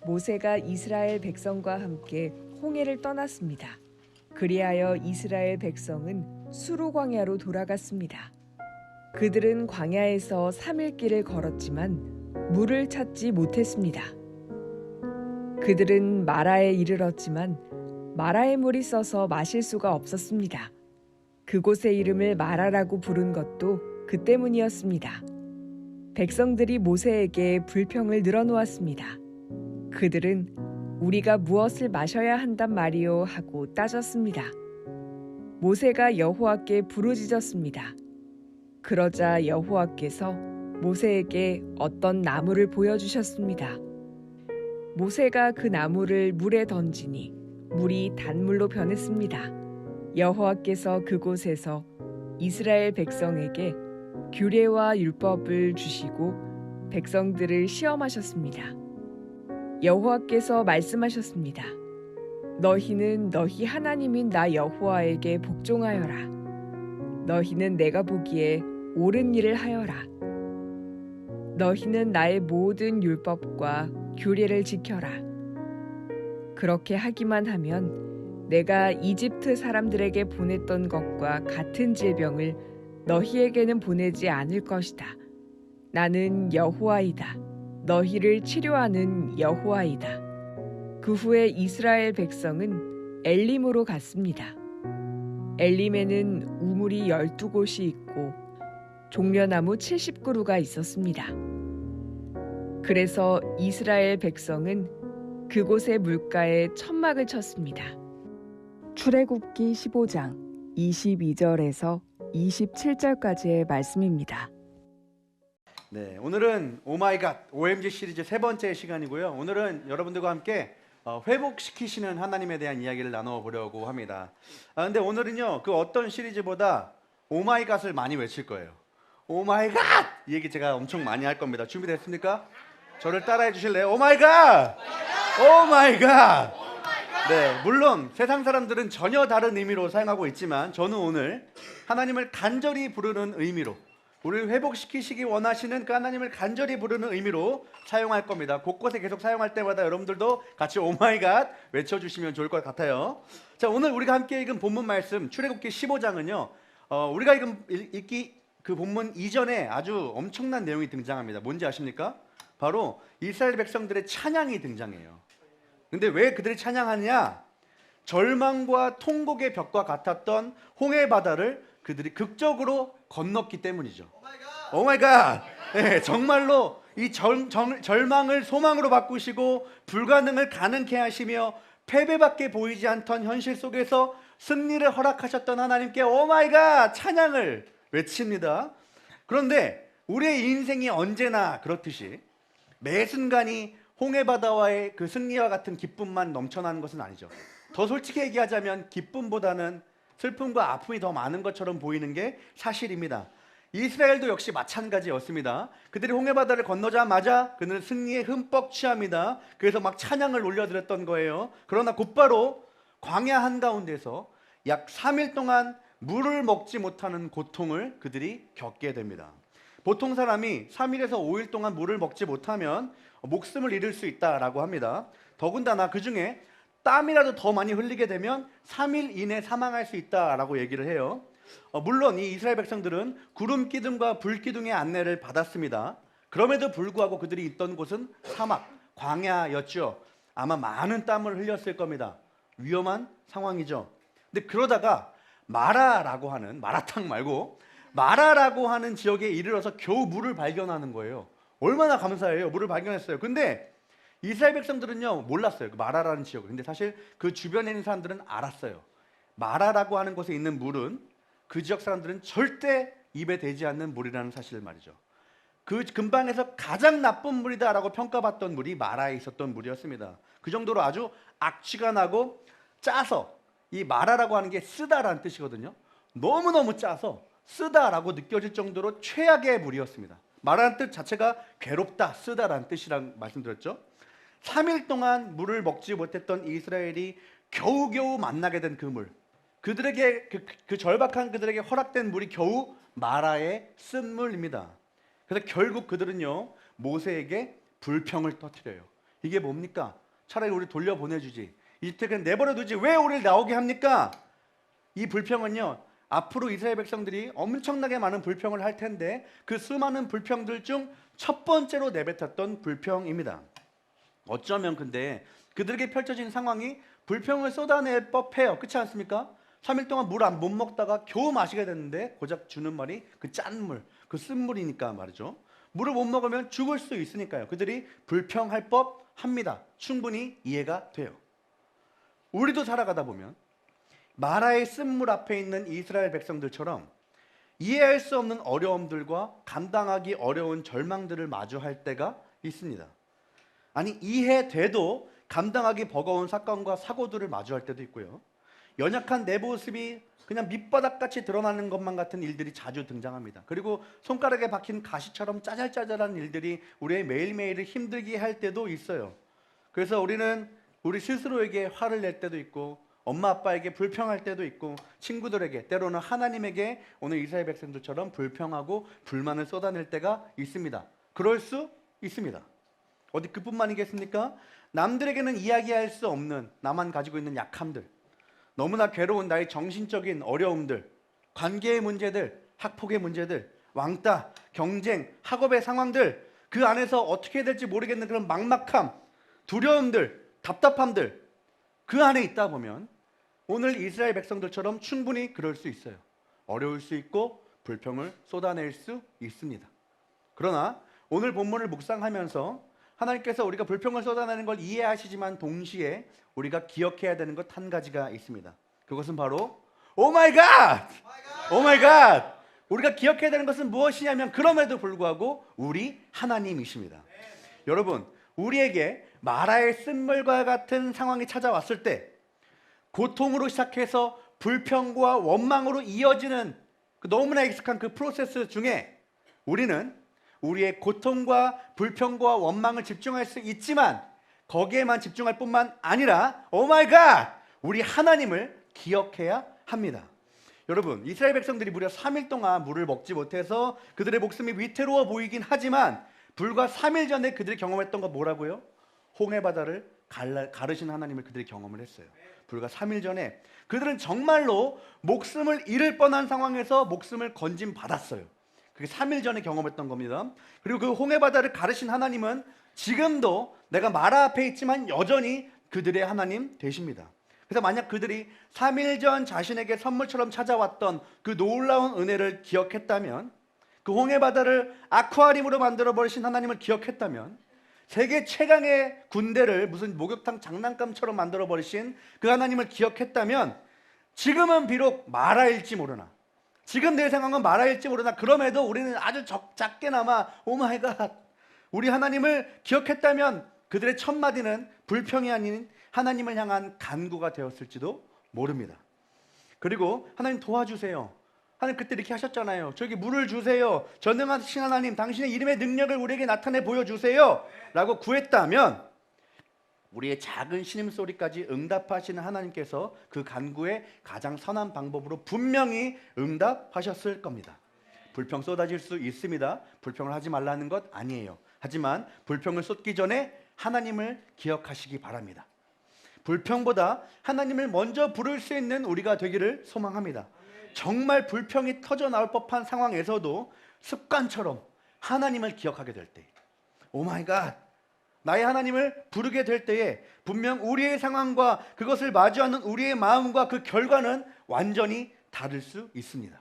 모세가 이스라엘 백성과 함께 홍해를 떠났습니다. 그리하여 이스라엘 백성은 수르 광야로 돌아갔습니다. 그들은 광야에서 3일 길을 걸었지만 물을 찾지 못했습니다. 그들은 마라에 이르렀지만 마라의 물이 써서 마실 수가 없었습니다. 그곳의 이름을 마라라고 부른 것도 그 때문이었습니다. 백성들이 모세에게 불평을 늘어놓았습니다. 그들은 우리가 무엇을 마셔야 한단 말이요 하고 따졌습니다. 모세가 여호와께 부르짖었습니다. 그러자 여호와께서 모세에게 어떤 나무를 보여주셨습니다. 모세가 그 나무를 물에 던지니 물이 단물로 변했습니다. 여호와께서 그곳에서 이스라엘 백성에게 규례와 율법을 주시고 백성들을 시험하셨습니다. 여호와께서 말씀하셨습니다. 너희는 너희 하나님인 나 여호와에게 복종하여라. 너희는 내가 보기에 옳은 일을 하여라. 너희는 나의 모든 율법과 규례를 지켜라. 그렇게 하기만 하면 내가 이집트 사람들에게 보냈던 것과 같은 질병을 너희에게는 보내지 않을 것이다. 나는 여호와이다. 너희를 치료하는 여호와이다. 그 후에 이스라엘 백성은 엘림으로 갔습니다. 엘림에는 우물이 12곳이 있고 종려나무 70그루가 있었습니다. 그래서 이스라엘 백성은 그곳의 물가에 천막을 쳤습니다. 출애굽기 15장 22절에서 27절까지의 말씀입니다. 네, 오늘은 오마이갓 OMG 시리즈 세 번째 시간이고요. 오늘은 여러분들과 함께 회복시키시는 하나님에 대한 이야기를 나눠보려고 합니다. 근데 오늘은요, 그 어떤 시리즈보다 오마이갓을 많이 외칠 거예요. 오마이갓! 이 얘기 제가 엄청 많이 할 겁니다. 준비됐습니까? 저를 따라해 주실래요? 오마이갓! 오마이갓! 네, 물론 세상 사람들은 전혀 다른 의미로 사용하고 있지만 저는 오늘 하나님을 간절히 부르는 의미로, 우리를 회복시키시기 원하시는 그 하나님을 간절히 부르는 의미로 사용할 겁니다. 곳곳에 계속 사용할 때마다 여러분들도 같이 오마이갓 외쳐주시면 좋을 것 같아요. 자, 오늘 우리가 함께 읽은 본문 말씀 출애굽기 15장은요, 우리가 읽기 그 본문 이전에 아주 엄청난 내용이 등장합니다. 뭔지 아십니까? 바로 이스라엘 백성들의 찬양이 등장해요. 근데 왜 그들이 찬양하냐? 절망과 통곡의 벽과 같았던 홍해 바다를 그들이 극적으로 건넜기 때문이죠. 오마이갓! 네, 정말로 이 절망을 소망으로 바꾸시고 불가능을 가능케 하시며 패배밖에 보이지 않던 현실 속에서 승리를 허락하셨던 하나님께 오마이갓! 찬양을 외칩니다. 그런데 우리의 인생이 언제나 그렇듯이 매 순간이 홍해바다와의 그 승리와 같은 기쁨만 넘쳐나는 것은 아니죠. 더 솔직히 얘기하자면 기쁨보다는 슬픔과 아픔이 더 많은 것처럼 보이는 게 사실입니다. 이스라엘도 역시 마찬가지였습니다. 그들이 홍해바다를 건너자마자 그들은 승리에 흠뻑 취합니다. 그래서 막 찬양을 올려드렸던 거예요. 그러나 곧바로 광야 한가운데서 약 3일 동안 물을 먹지 못하는 고통을 그들이 겪게 됩니다. 보통 사람이 3일에서 5일 동안 물을 먹지 못하면 목숨을 잃을 수 있다라고 합니다. 더군다나 그 중에 땀이라도 더 많이 흘리게 되면 3일 이내 사망할 수 있다라고 얘기를 해요. 물론 이 이스라엘 백성들은 구름 기둥과 불 기둥의 안내를 받았습니다. 그럼에도 불구하고 그들이 있던 곳은 사막, 광야였죠. 아마 많은 땀을 흘렸을 겁니다. 위험한 상황이죠. 근데 그러다가 마라라고 하는, 마라탕 말고 마라라고 하는 지역에 이르러서 겨우 물을 발견하는 거예요. 얼마나 감사해요. 물을 발견했어요. 근데 이스라엘 백성들은요 몰랐어요. 그 마라라는 지역을. 근데 사실 그 주변에 있는 사람들은 알았어요. 마라라고 하는 곳에 있는 물은 그 지역 사람들은 절대 입에 대지 않는 물이라는 사실을 말이죠. 그 근방에서 가장 나쁜 물이다라고 평가받던 물이 마라에 있었던 물이었습니다. 그 정도로 아주 악취가 나고 짜서, 이 마라라고 하는 게 쓰다라는 뜻이거든요. 너무너무 짜서 쓰다라고 느껴질 정도로 최악의 물이었습니다. 마라라는 뜻 자체가 괴롭다, 쓰다라는 뜻이라고 말씀드렸죠. 3일 동안 물을 먹지 못했던 이스라엘이 겨우겨우 만나게 된 그 물, 그들에게 그 절박한 그들에게 허락된 물이 겨우 마라의 쓴물입니다. 그래서 결국 그들은요 모세에게 불평을 터뜨려요. 이게 뭡니까? 차라리 우리 돌려보내주지. 이집트에 그냥 내버려두지. 왜 우리를 나오게 합니까? 이 불평은요, 앞으로 이스라엘 백성들이 엄청나게 많은 불평을 할 텐데 그 수많은 불평들 중 첫 번째로 내뱉었던 불평입니다. 어쩌면 근데 그들에게 펼쳐진 상황이 불평을 쏟아낼 법해요. 그렇지 않습니까? 3일 동안 물 못 먹다가 겨우 마시게 됐는데 고작 주는 말이 그 짠 물, 그 쓴물이니까 말이죠. 물을 못 먹으면 죽을 수 있으니까요. 그들이 불평할 법합니다. 충분히 이해가 돼요. 우리도 살아가다 보면 마라의 쓴물 앞에 있는 이스라엘 백성들처럼 이해할 수 없는 어려움들과 감당하기 어려운 절망들을 마주할 때가 있습니다. 아니, 이해돼도 감당하기 버거운 사건과 사고들을 마주할 때도 있고요. 연약한 내 모습이 그냥 밑바닥같이 드러나는 것만 같은 일들이 자주 등장합니다. 그리고 손가락에 박힌 가시처럼 짜잘짜잘한 일들이 우리의 매일매일을 힘들게 할 때도 있어요. 그래서 우리는 우리 스스로에게 화를 낼 때도 있고 엄마 아빠에게 불평할 때도 있고 친구들에게 때로는 하나님에게 오늘 이스라엘 백성들처럼 불평하고 불만을 쏟아낼 때가 있습니다. 그럴 수 있습니다. 어디 그뿐만이겠습니까? 남들에게는 이야기할 수 없는 나만 가지고 있는 약함들, 너무나 괴로운 나의 정신적인 어려움들, 관계의 문제들, 학폭의 문제들, 왕따, 경쟁, 학업의 상황들, 그 안에서 어떻게 해야 될지 모르겠는 그런 막막함, 두려움들, 답답함들, 그 안에 있다 보면 오늘 이스라엘 백성들처럼 충분히 그럴 수 있어요. 어려울 수 있고 불평을 쏟아낼 수 있습니다. 그러나 오늘 본문을 묵상하면서 하나님께서 우리가 불평을 쏟아내는 걸 이해하시지만 동시에 우리가 기억해야 되는 것 한 가지가 있습니다. 그것은 바로 오 마이 갓! 오 마이 갓! 우리가 기억해야 되는 것은 무엇이냐면 그럼에도 불구하고 우리 하나님이십니다. 여러분, 우리에게 마라의 쓴물과 같은 상황이 찾아왔을 때 고통으로 시작해서 불평과 원망으로 이어지는 너무나 익숙한 그 프로세스 중에 우리는 우리의 고통과 불평과 원망을 집중할 수 있지만 거기에만 집중할 뿐만 아니라 오 마이 갓! 우리 하나님을 기억해야 합니다. 여러분, 이스라엘 백성들이 무려 3일 동안 물을 먹지 못해서 그들의 목숨이 위태로워 보이긴 하지만 불과 3일 전에 그들이 경험했던 건 뭐라고요? 홍해 바다를 가르신 하나님을 그들이 경험을 했어요. 불과 3일 전에 그들은 정말로 목숨을 잃을 뻔한 상황에서 목숨을 건진 받았어요. 그게 3일 전에 경험했던 겁니다. 그리고 그 홍해 바다를 가르신 하나님은 지금도 내가 마라 앞에 있지만 여전히 그들의 하나님 되십니다. 그래서 만약 그들이 3일 전 자신에게 선물처럼 찾아왔던 그 놀라운 은혜를 기억했다면, 그 홍해 바다를 아쿠아리움으로 만들어 버리신 하나님을 기억했다면, 세계 최강의 군대를 무슨 목욕탕 장난감처럼 만들어 버리신 그 하나님을 기억했다면 지금은 비록 마라일지 모르나, 지금 내 상황은 마라일지 모르나 그럼에도 우리는 아주 작게나마 오마이갓 우리 하나님을 기억했다면 그들의 첫 마디는 불평이 아닌 하나님을 향한 간구가 되었을지도 모릅니다. 그리고 하나님 도와주세요. 하나님 그때 이렇게 하셨잖아요. 저기 물을 주세요. 전능하신 하나님, 당신의 이름의 능력을 우리에게 나타내 보여주세요 라고 구했다면 우리의 작은 신음소리까지 응답하시는 하나님께서 그 간구의 가장 선한 방법으로 분명히 응답하셨을 겁니다. 불평 쏟아질 수 있습니다. 불평을 하지 말라는 것 아니에요. 하지만 불평을 쏟기 전에 하나님을 기억하시기 바랍니다. 불평보다 하나님을 먼저 부를 수 있는 우리가 되기를 소망합니다. 정말 불평이 터져 나올 법한 상황에서도 습관처럼 하나님을 기억하게 될 때, 오 마이 갓, 나의 하나님을 부르게 될 때에 분명 우리의 상황과 그것을 마주하는 우리의 마음과 그 결과는 완전히 다를 수 있습니다.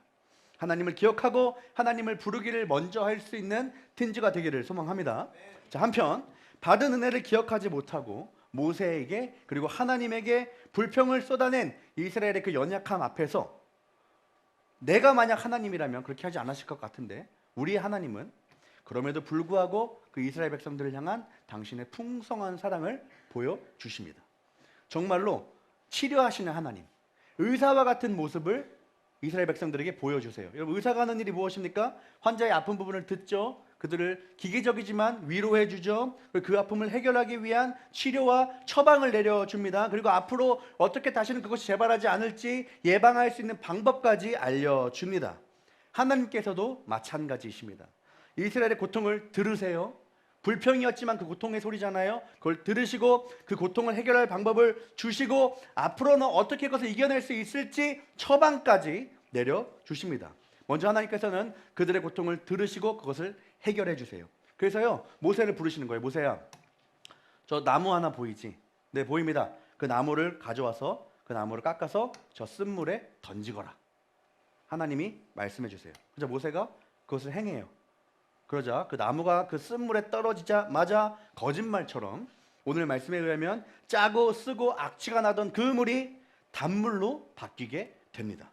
하나님을 기억하고 하나님을 부르기를 먼저 할 수 있는 틴즈가 되기를 소망합니다. 자, 한편 받은 은혜를 기억하지 못하고 모세에게 그리고 하나님에게 불평을 쏟아낸 이스라엘의 그 연약함 앞에서 내가 만약 하나님이라면 그렇게 하지 않았을 것 같은데, 우리 하나님은 그럼에도 불구하고 그 이스라엘 백성들을 향한 당신의 풍성한 사랑을 보여주십니다. 정말로 치료하시는 하나님, 의사와 같은 모습을 이스라엘 백성들에게 보여주세요. 여러분, 의사가 하는 일이 무엇입니까? 환자의 아픈 부분을 듣죠. 그들을 기계적이지만 위로해 주죠. 그 아픔을 해결하기 위한 치료와 처방을 내려줍니다. 그리고 앞으로 어떻게 다시는 그것이 재발하지 않을지 예방할 수 있는 방법까지 알려줍니다. 하나님께서도 마찬가지이십니다. 이스라엘의 고통을 들으세요. 불평이었지만 그 고통의 소리잖아요. 그걸 들으시고 그 고통을 해결할 방법을 주시고 앞으로는 어떻게 그것을 이겨낼 수 있을지 처방까지 내려주십니다. 먼저 하나님께서는 그들의 고통을 들으시고 그것을 해결해 주세요. 그래서요, 모세를 부르시는 거예요. 모세야, 저 나무 하나 보이지? 네, 보입니다. 그 나무를 가져와서 그 나무를 깎아서 저 쓴물에 던지거라. 하나님이 말씀해 주세요. 그래서 모세가 그것을 행해요. 그러자 그 나무가 그 쓴물에 떨어지자마자 거짓말처럼 오늘 말씀에 의하면 짜고 쓰고 악취가 나던 그 물이 단물로 바뀌게 됩니다.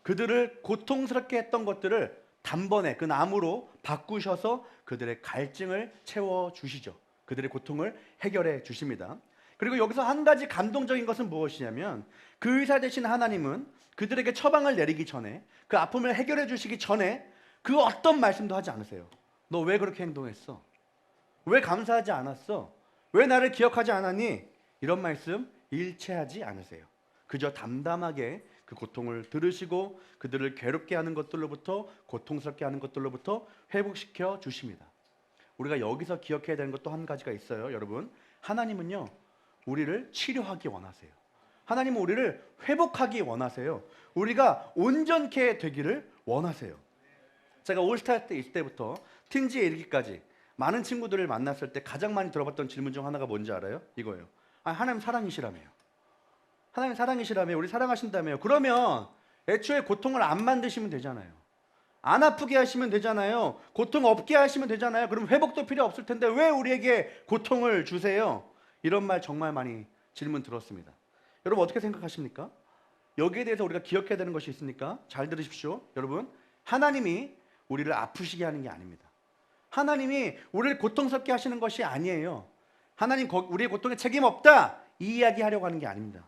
그들을 고통스럽게 했던 것들을 단번에 그 나무로 바꾸셔서 그들의 갈증을 채워주시죠. 그들의 고통을 해결해 주십니다. 그리고 여기서 한 가지 감동적인 것은 무엇이냐면 그 의사 되신 하나님은 그들에게 처방을 내리기 전에 그 아픔을 해결해 주시기 전에 그 어떤 말씀도 하지 않으세요. 너 왜 그렇게 행동했어? 왜 감사하지 않았어? 왜 나를 기억하지 않았니? 이런 말씀 일체하지 않으세요. 그저 담담하게 그 고통을 들으시고 그들을 괴롭게 하는 것들로부터, 고통스럽게 하는 것들로부터 회복시켜 주십니다. 우리가 여기서 기억해야 되는 것도 한 가지가 있어요. 여러분, 하나님은요 우리를 치료하기 원하세요. 하나님은 우리를 회복하기 원하세요. 우리가 온전케 되기를 원하세요. 제가 올스타 때 있을 때부터 틴지에 이르기까지 많은 친구들을 만났을 때 가장 많이 들어봤던 질문 중 하나가 뭔지 알아요? 이거예요. 하나님 사랑이시라며요. 하나님 사랑이시라며, 우리 사랑하신다며요. 그러면 애초에 고통을 안 만드시면 되잖아요. 안 아프게 하시면 되잖아요. 고통 없게 하시면 되잖아요. 그럼 회복도 필요 없을 텐데 왜 우리에게 고통을 주세요? 이런 말 정말 많이 질문 들었습니다. 여러분 어떻게 생각하십니까? 여기에 대해서 우리가 기억해야 되는 것이 있으니까 잘 들으십시오. 여러분, 하나님이 우리를 아프시게 하는 게 아닙니다. 하나님이 우리를 고통스럽게 하시는 것이 아니에요. 하나님 우리의 고통에 책임 없다 이 이야기 하려고 하는 게 아닙니다.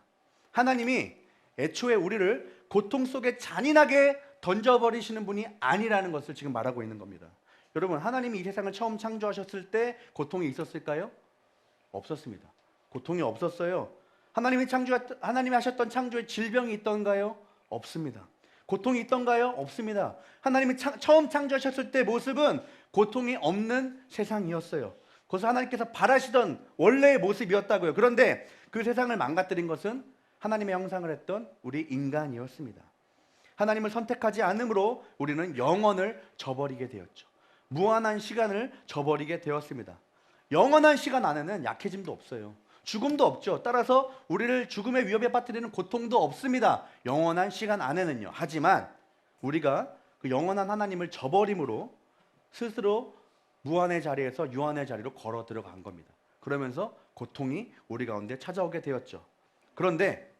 하나님이 애초에 우리를 고통 속에 잔인하게 던져버리시는 분이 아니라는 것을 지금 말하고 있는 겁니다. 여러분, 하나님이 이 세상을 처음 창조하셨을 때 고통이 있었을까요? 없었습니다. 고통이 없었어요. 하나님이 하셨던 창조에 질병이 있던가요? 없습니다. 고통이 있던가요? 없습니다. 하나님이 처음 창조하셨을 때 모습은 고통이 없는 세상이었어요. 그것을 하나님께서 바라시던 원래의 모습이었다고요. 그런데 그 세상을 망가뜨린 것은 하나님의 형상을 했던 우리 인간이었습니다. 하나님을 선택하지 않음으로 우리는 영원을 저버리게 되었죠. 무한한 시간을 저버리게 되었습니다. 영원한 시간 안에는 약해짐도 없어요. 죽음도 없죠. 따라서 우리를 죽음의 위협에 빠뜨리는 고통도 없습니다. 영원한 시간 안에는요. 하지만 우리가 그 영원한 하나님을 저버림으로 스스로 무한의 자리에서 유한의 자리로 걸어 들어간 겁니다. 그러면서 고통이 우리 가운데 찾아오게 되었죠. 그런데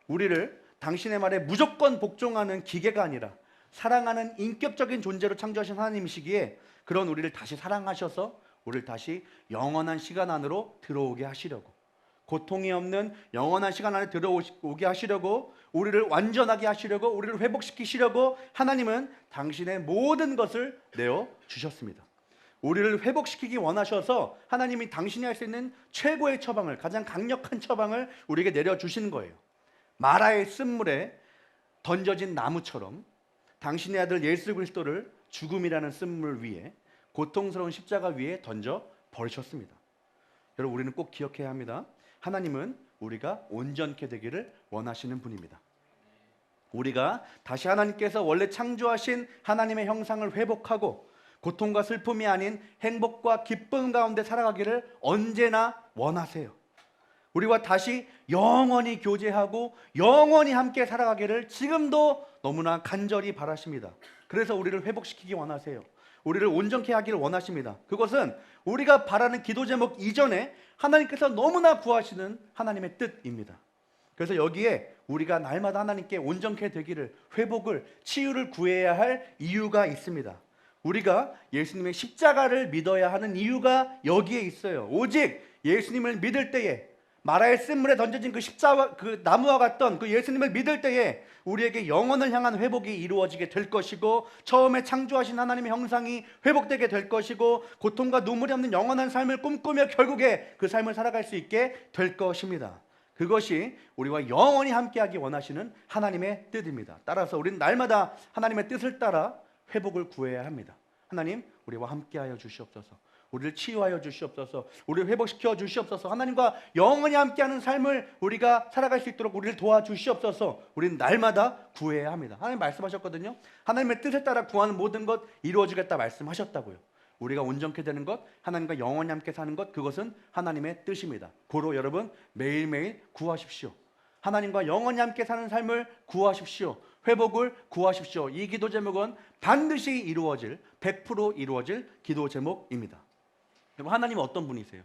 우리를 당신의 말에 무조건 복종하는 기계가 아니라 사랑하는 인격적인 존재로 창조하신 하나님이시기에 그런 우리를 다시 사랑하셔서 우리를 다시 영원한 시간 안으로 들어오게 하시려고, 고통이 없는 영원한 시간 안에 들어오게 하시려고, 우리를 완전하게 하시려고, 우리를 회복시키시려고 하나님은 당신의 모든 것을 내어주셨습니다. 우리를 회복시키기 원하셔서 하나님이 당신이 할 수 있는 최고의 처방을, 가장 강력한 처방을 우리에게 내려주시는 거예요. 마라의 쓴물에 던져진 나무처럼 당신의 아들 예수 그리스도를 죽음이라는 쓴물 위에, 고통스러운 십자가 위에 던져 버리셨습니다. 여러분, 우리는 꼭 기억해야 합니다. 하나님은 우리가 온전케 되기를 원하시는 분입니다. 우리가 다시 하나님께서 원래 창조하신 하나님의 형상을 회복하고 고통과 슬픔이 아닌 행복과 기쁨 가운데 살아가기를 언제나 원하세요. 우리와 다시 영원히 교제하고 영원히 함께 살아가기를 지금도 너무나 간절히 바라십니다. 그래서 우리를 회복시키기 원하세요. 우리를 온전케 하기를 원하십니다. 그것은 우리가 바라는 기도 제목 이전에 하나님께서 너무나 구하시는 하나님의 뜻입니다. 그래서 여기에 우리가 날마다 하나님께 온전케 되기를, 회복을, 치유를 구해야 할 이유가 있습니다. 우리가 예수님의 십자가를 믿어야 하는 이유가 여기에 있어요. 오직 예수님을 믿을 때에, 마라의 쓴물에 던져진 그 십자가, 그 나무와 같던 그 예수님을 믿을 때에 우리에게 영혼을 향한 회복이 이루어지게 될 것이고, 처음에 창조하신 하나님의 형상이 회복되게 될 것이고, 고통과 눈물이 없는 영원한 삶을 꿈꾸며 결국에 그 삶을 살아갈 수 있게 될 것입니다. 그것이 우리와 영원히 함께하기 원하시는 하나님의 뜻입니다. 따라서 우리는 날마다 하나님의 뜻을 따라 회복을 구해야 합니다. 하나님, 우리와 함께하여 주시옵소서. 우리를 치유하여 주시옵소서. 우리를 회복시켜 주시옵소서. 하나님과 영원히 함께하는 삶을 우리가 살아갈 수 있도록 우리를 도와주시옵소서. 우리는 날마다 구해야 합니다. 하나님 말씀하셨거든요. 하나님의 뜻에 따라 구하는 모든 것 이루어지겠다 말씀하셨다고요. 우리가 온전케 되는 것, 하나님과 영원히 함께 사는 것, 그것은 하나님의 뜻입니다. 고로 여러분 매일매일 구하십시오. 하나님과 영원히 함께 사는 삶을 구하십시오. 회복을 구하십시오. 이 기도 제목은 반드시 이루어질, 100% 이루어질 기도 제목입니다. 여러분, 하나님은 어떤 분이세요?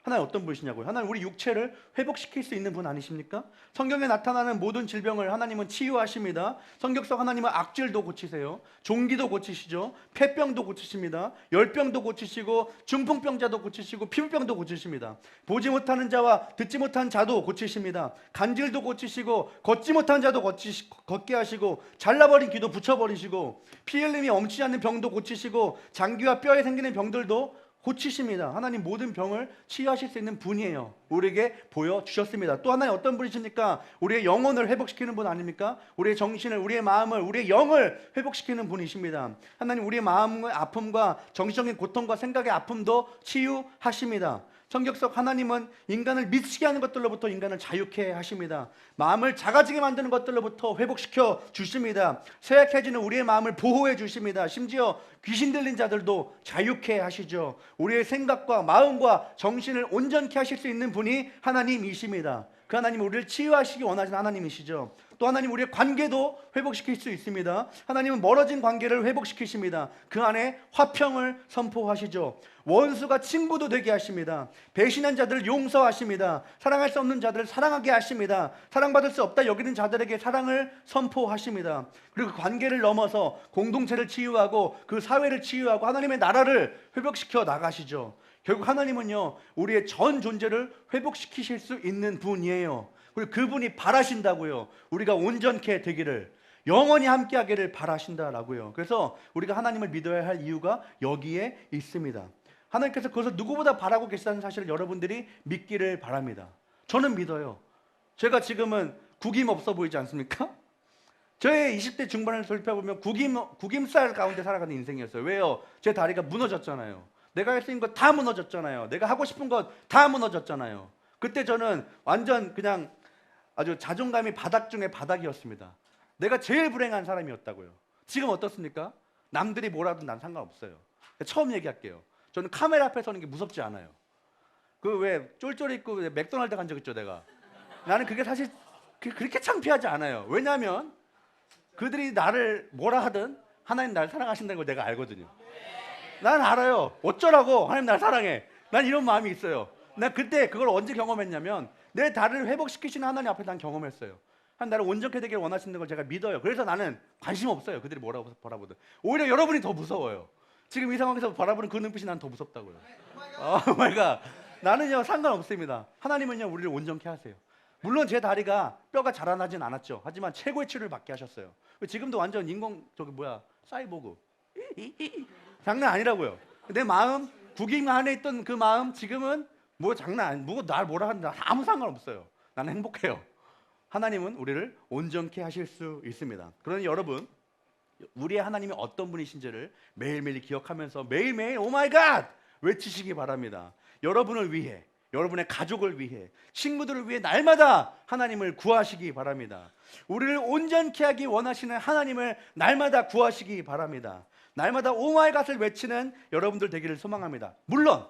하나님 어떤 분이시냐고요? 하나님 우리 육체를 회복시킬 수 있는 분 아니십니까? 성경에 나타나는 모든 질병을 하나님은 치유하십니다. 성경 속 하나님은 악질도 고치세요. 종기도 고치시죠. 폐병도 고치십니다. 열병도 고치시고 중풍병자도 고치시고 피부병도 고치십니다. 보지 못하는 자와 듣지 못한 자도 고치십니다. 간질도 고치시고 걷지 못한 자도 걷게 하시고 잘라버린 귀도 붙여버리시고 피 흘림이 멈추지 않는 병도 고치시고 장기와 뼈에 생기는 병들도 고치십니다. 하나님 모든 병을 치유하실 수 있는 분이에요. 우리에게 보여주셨습니다. 또 하나님 어떤 분이십니까? 우리의 영혼을 회복시키는 분 아닙니까? 우리의 정신을, 우리의 마음을, 우리의 영을 회복시키는 분이십니다. 하나님 우리의 마음의 아픔과 정신적인 고통과 생각의 아픔도 치유하십니다. 성경 속 하나님은 인간을 미치게 하는 것들로부터 인간을 자유케 하십니다. 마음을 작아지게 만드는 것들로부터 회복시켜 주십니다. 쇠약해지는 우리의 마음을 보호해 주십니다. 심지어 귀신 들린 자들도 자유케 하시죠. 우리의 생각과 마음과 정신을 온전케 하실 수 있는 분이 하나님이십니다. 그 하나님 우리를 치유하시기 원하시는 하나님이시죠. 또 하나님 우리의 관계도 회복시킬 수 있습니다. 하나님은 멀어진 관계를 회복시키십니다. 그 안에 화평을 선포하시죠. 원수가 친구도 되게 하십니다. 배신한 자들을 용서하십니다. 사랑할 수 없는 자들을 사랑하게 하십니다. 사랑받을 수 없다 여기는 자들에게 사랑을 선포하십니다. 그리고 그 관계를 넘어서 공동체를 치유하고 그 사회를 치유하고 하나님의 나라를 회복시켜 나가시죠. 결국 하나님은요 우리의 전 존재를 회복시키실 수 있는 분이에요. 그리고 그분이 바라신다고요. 우리가 온전케 되기를, 영원히 함께하기를 바라신다라고요. 그래서 우리가 하나님을 믿어야 할 이유가 여기에 있습니다. 하나님께서 그것을 누구보다 바라고 계시다는 사실을 여러분들이 믿기를 바랍니다. 저는 믿어요. 제가 지금은 구김 없어 보이지 않습니까? 저의 20대 중반을 돌파해보면 구김살 가운데 살아가는 인생이었어요. 왜요? 제 다리가 무너졌잖아요. 내가 할 수 있는 거 다 무너졌잖아요. 내가 하고 싶은 것 다 무너졌잖아요. 그때 저는 완전 그냥 아주 자존감이 바닥 중에 바닥이었습니다. 내가 제일 불행한 사람이었다고요. 지금 어떻습니까? 남들이 뭐라든 난 상관없어요. 처음 얘기할게요. 저는 카메라 앞에 서는 게 무섭지 않아요. 그 왜 쫄쫄이 입고 맥도날드 간 적 있죠, 내가. 나는 그게 사실 그렇게 창피하지 않아요. 왜냐하면 그들이 나를 뭐라 하든 하나님 나를 사랑하신다는 걸 내가 알거든요. 난 알아요. 어쩌라고 하나님 날 사랑해. 난 이런 마음이 있어요. 난 그때 그걸 언제 경험했냐면 내 다리를 회복시키시는 하나님 앞에 난 경험했어요. 한 나를 온전케 되기를 원하시는 걸 제가 믿어요. 그래서 나는 관심 없어요. 그들이 뭐라고 바라보든. 오히려 여러분이 더 무서워요. 지금 이 상황에서 바라보는 그 눈빛이 난 더 무섭다고요. 오 마이 갓. 나는요 상관없습니다. 하나님은요 우리를 온전케 하세요. 물론 제 다리가 뼈가 자라나진 않았죠. 하지만 최고의 치료를 받게 하셨어요. 지금도 완전 사이보그. 장난 아니라고요. 내 마음, 구김 안에 있던 그 마음 지금은 뭐 장난 아니, 날 뭐라 하는데 아무 상관없어요. 나는 행복해요. 하나님은 우리를 온전케 하실 수 있습니다. 그러니 여러분, 우리의 하나님이 어떤 분이신지를 매일매일 기억하면서 매일매일 오마이갓 외치시기 바랍니다. 여러분을 위해, 여러분의 가족을 위해, 친구들을 위해 날마다 하나님을 구하시기 바랍니다. 우리를 온전케 하기 원하시는 하나님을 날마다 구하시기 바랍니다. 날마다 오마이갓을 외치는 여러분들 되기를 소망합니다. 물론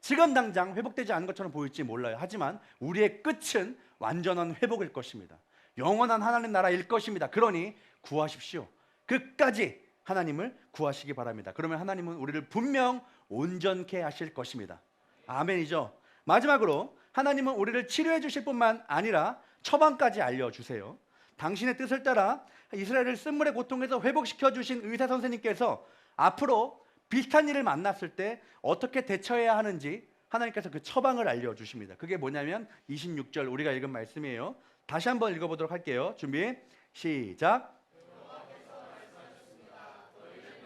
지금 당장 회복되지 않은 것처럼 보일지 몰라요. 하지만 우리의 끝은 완전한 회복일 것입니다. 영원한 하나님 나라일 것입니다. 그러니 구하십시오. 끝까지 하나님을 구하시기 바랍니다. 그러면 하나님은 우리를 분명 온전케 하실 것입니다. 아멘이죠. 마지막으로 하나님은 우리를 치료해 주실 뿐만 아니라 처방까지 알려주세요. 당신의 뜻을 따라 이스라엘을 쓴물의 고통에서 회복시켜 주신 의사 선생님께서 앞으로 비슷한 일을 만났을 때 어떻게 대처해야 하는지 하나님께서 그 처방을 알려주십니다. 그게 뭐냐면 26절 우리가 읽은 말씀이에요. 다시 한번 읽어보도록 할게요. 준비 시작.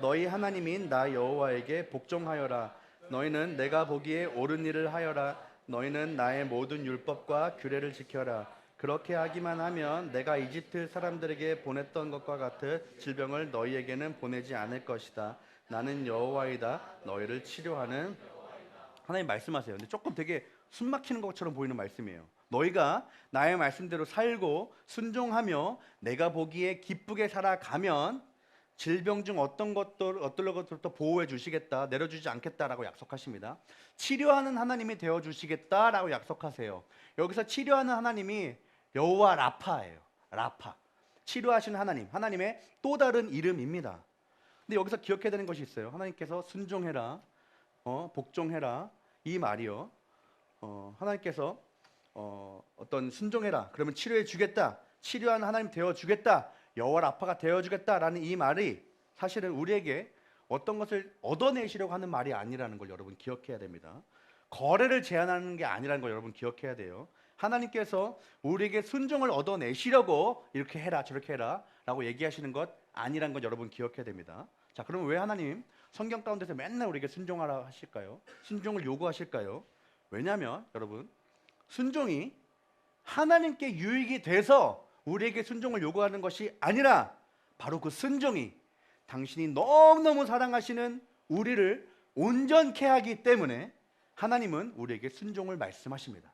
너희 하나님인 나 여호와에게 복종하여라. 너희는 내가 보기에 옳은 일을 하여라. 너희는 나의 모든 율법과 규례를 지켜라. 그렇게 하기만 하면 내가 이집트 사람들에게 보냈던 것과 같은 질병을 너희에게는 보내지 않을 것이다. 나는 여호와이다. 너희를 치료하는. 하나님 말씀하세요. 근데 조금 되게 숨 막히는 것처럼 보이는 말씀이에요. 너희가 나의 말씀대로 살고 순종하며 내가 보기에 기쁘게 살아가면 질병 중 어떤 것들부터 보호해 주시겠다, 내려주지 않겠다라고 약속하십니다. 치료하는 하나님이 되어 주시겠다라고 약속하세요. 여기서 치료하는 하나님이 여호와 라파예요. 라파. 치료하시는 하나님, 하나님의 또 다른 이름입니다. 근데 여기서 기억해야 되는 것이 있어요. 하나님께서 순종해라, 복종해라 이 말이요. 하나님께서 어떤 순종해라 그러면 치료해 주겠다, 치료하는 하나님 되어 주겠다, 여호와 라파가 되어 주겠다라는 이 말이 사실은 우리에게 어떤 것을 얻어내시려고 하는 말이 아니라는 걸 여러분 기억해야 됩니다. 거래를 제한하는 게 아니라는 걸 여러분 기억해야 돼요. 하나님께서 우리에게 순종을 얻어내시려고 이렇게 해라 저렇게 해라 라고 얘기하시는 것 아니라는 걸 여러분 기억해야 됩니다. 자, 그러면 왜 하나님 성경 가운데서 맨날 우리에게 순종하라 하실까요? 순종을 요구하실까요? 왜냐하면 여러분 순종이 하나님께 유익이 돼서 우리에게 순종을 요구하는 것이 아니라 바로 그 순종이 당신이 너무너무 사랑하시는 우리를 온전케 하기 때문에 하나님은 우리에게 순종을 말씀하십니다.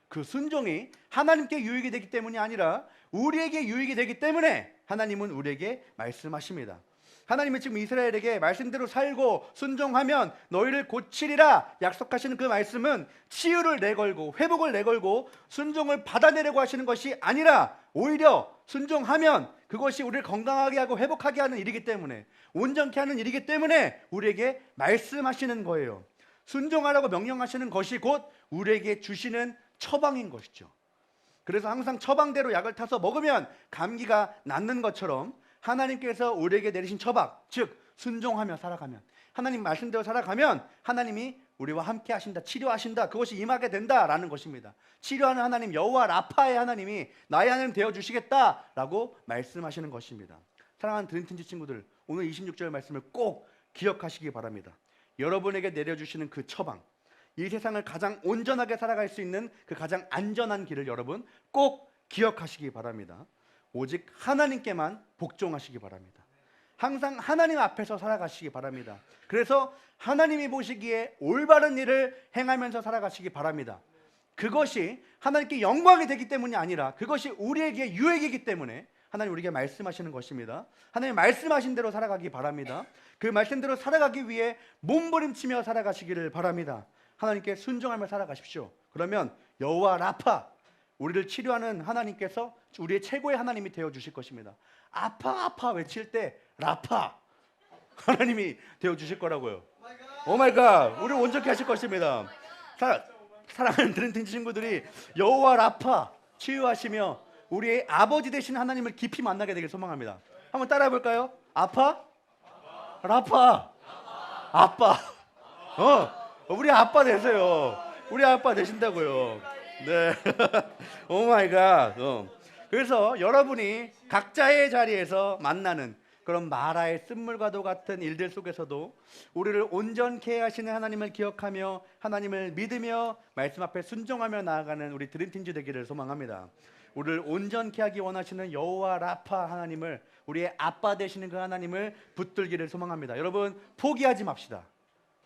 그 순종이 하나님께 유익이 되기 때문이 아니라 우리에게 유익이 되기 때문에 하나님은 우리에게 말씀하십니다. 하나님은 지금 이스라엘에게 말씀대로 살고 순종하면 너희를 고치리라 약속하시는 그 말씀은 치유를 내걸고 회복을 내걸고 순종을 받아내려고 하시는 것이 아니라 오히려 순종하면 그것이 우리를 건강하게 하고 회복하게 하는 일이기 때문에 온전케 하는 일이기 때문에 우리에게 말씀하시는 거예요. 순종하라고 명령하시는 것이 곧 우리에게 주시는 처방인 것이죠. 그래서 항상 처방대로 약을 타서 먹으면 감기가 낫는 것처럼 하나님께서 우리에게 내리신 처방, 즉 순종하며 살아가면 하나님 말씀대로 살아가면 하나님이 우리와 함께 하신다, 치료하신다, 그것이 임하게 된다라는 것입니다. 치료하는 하나님 여호와 라파의 하나님이 나의 하나님 되어주시겠다라고 말씀하시는 것입니다. 사랑하는 드림팀즈 친구들, 오늘 26절 말씀을 꼭 기억하시기 바랍니다. 여러분에게 내려주시는 그 처방, 이 세상을 가장 온전하게 살아갈 수 있는 그 가장 안전한 길을 여러분 꼭 기억하시기 바랍니다. 오직 하나님께만 복종하시기 바랍니다. 항상 하나님 앞에서 살아가시기 바랍니다. 그래서 하나님이 보시기에 올바른 일을 행하면서 살아가시기 바랍니다. 그것이 하나님께 영광이 되기 때문이 아니라 그것이 우리에게 유익이기 때문에 하나님 우리에게 말씀하시는 것입니다. 하나님 말씀하신 대로 살아가기 바랍니다. 그 말씀대로 살아가기 위해 몸부림치며 살아가시기를 바랍니다. 하나님께 순종하며 살아가십시오. 그러면 여호와 라파, 우리를 치료하는 하나님께서 우리의 최고의 하나님이 되어주실 것입니다. 아파 아파 외칠 때 라파 하나님이 되어주실 거라고요. 오마이갓, 우리를 온전케 하실 것입니다. 사랑하는 드림팀 친구들이 여호와 라파 치유하시며 우리의 아버지 되신 하나님을 깊이 만나게 되길 소망합니다. 한번 따라해 볼까요? 아파? 라파? 아빠. 우리 아빠 되세요. 우리 아빠 되신다고요. 네. 오 마이 갓. 그래서 여러분이 각자의 자리에서 만나는 그런 마라의 쓴물과도 같은 일들 속에서도 우리를 온전케 하시는 하나님을 기억하며 하나님을 믿으며 말씀 앞에 순종하며 나아가는 우리 드림팀즈 되기를 소망합니다. 우리를 온전케 하기 원하시는 여호와 라파 하나님을, 우리의 아빠 되시는 그 하나님을 붙들기를 소망합니다. 여러분 포기하지 맙시다.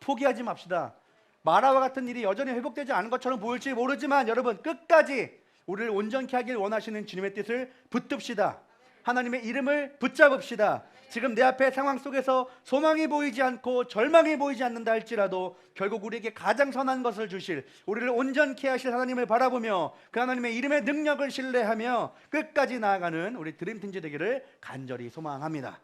포기하지 맙시다. 마라와 같은 일이 여전히 회복되지 않은 것처럼 보일지 모르지만 여러분 끝까지 우리를 온전케 하길 원하시는 주님의 뜻을 붙듭시다. 하나님의 이름을 붙잡읍시다. 지금 내 앞에 상황 속에서 소망이 보이지 않고 절망이 보이지 않는다 할지라도 결국 우리에게 가장 선한 것을 주실, 우리를 온전케 하실 하나님을 바라보며 그 하나님의 이름의 능력을 신뢰하며 끝까지 나아가는 우리 드림팀즈 되기를 간절히 소망합니다.